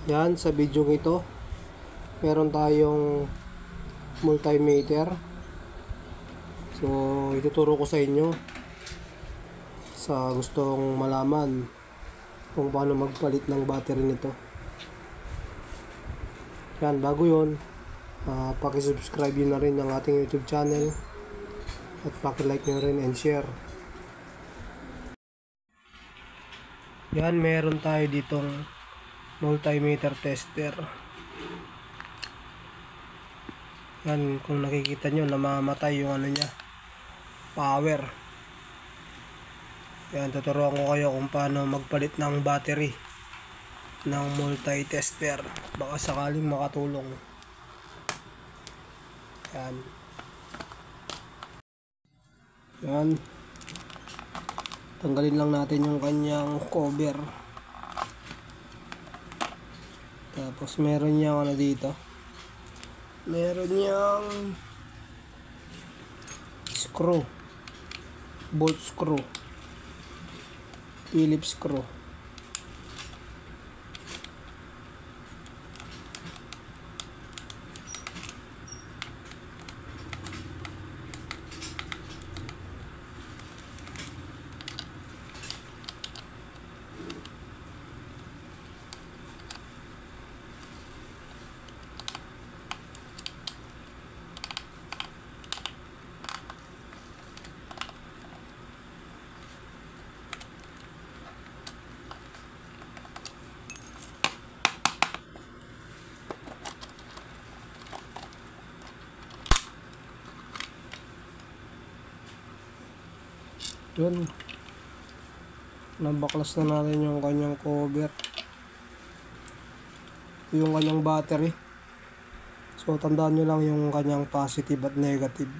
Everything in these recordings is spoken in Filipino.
Yan, sa video ito meron tayong multimeter. So ituturo ko sa inyo sa gustong malaman kung paano magpalit ng battery nito. Yan, bago yun, paki-subscribe yun na rin ng ating YouTube channel at paki-like nyo rin and share. Yan, meron tayo ditong multimeter tester. Yan, kung nakikita nyo, namamatay yung ano niya, power. Yan, tuturuan ko kayo kung paano magpalit ng battery ng multi-tester. Baka sakaling makatulong. Yan. Yan. Tanggalin lang natin yung kanyang cover. Tapos meron niyang ano dito. Meron niyang screw. Bolt screw. Phillips screw. Yun, nabaklas na natin yung kanyang cover, yung kanyang battery. So tandaan nyo lang yung kanyang positive at negative.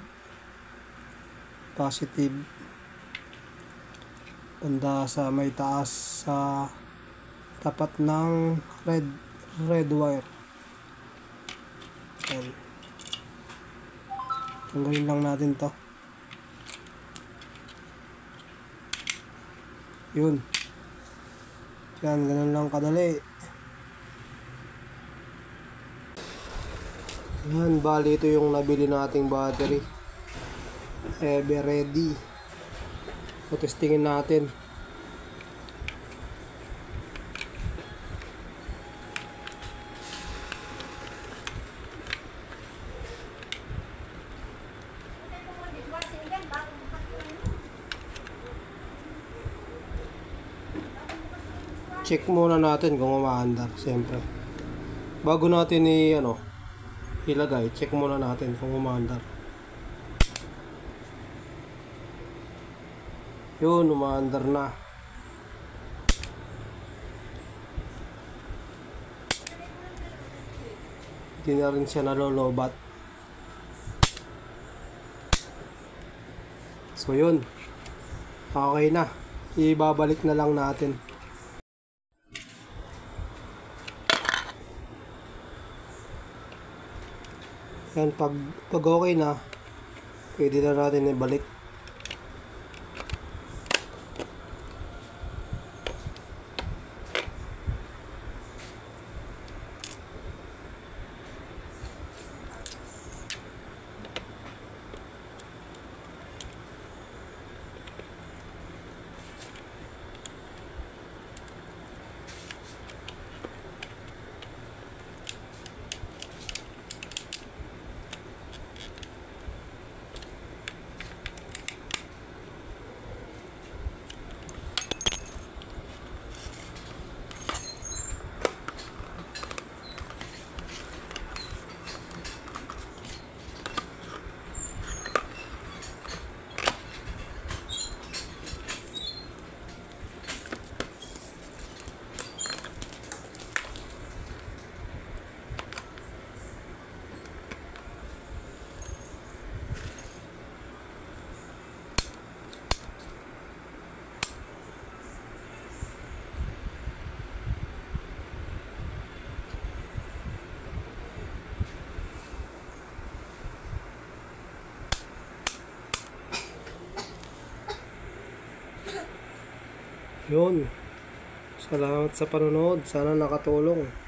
Positive banda sa may taas sa tapat ng red wire. Yan, tanggalin lang natin to. Yun. Yan, ganun lang kadali. Yan, bali ito yung nabili nating battery. Ever ready. So, testingin natin. Check muna natin kung umaandar, siyempre. Bago natin ilagay, check muna natin kung umaandar. Yun, umaandar na. Hindi na rin siya nalolobat. So yun, okay na. Ibabalik na lang natin. Yan, pag okay na, pwede na natin ibalik. Yun. Salamat sa panonood. Sana nakatulong.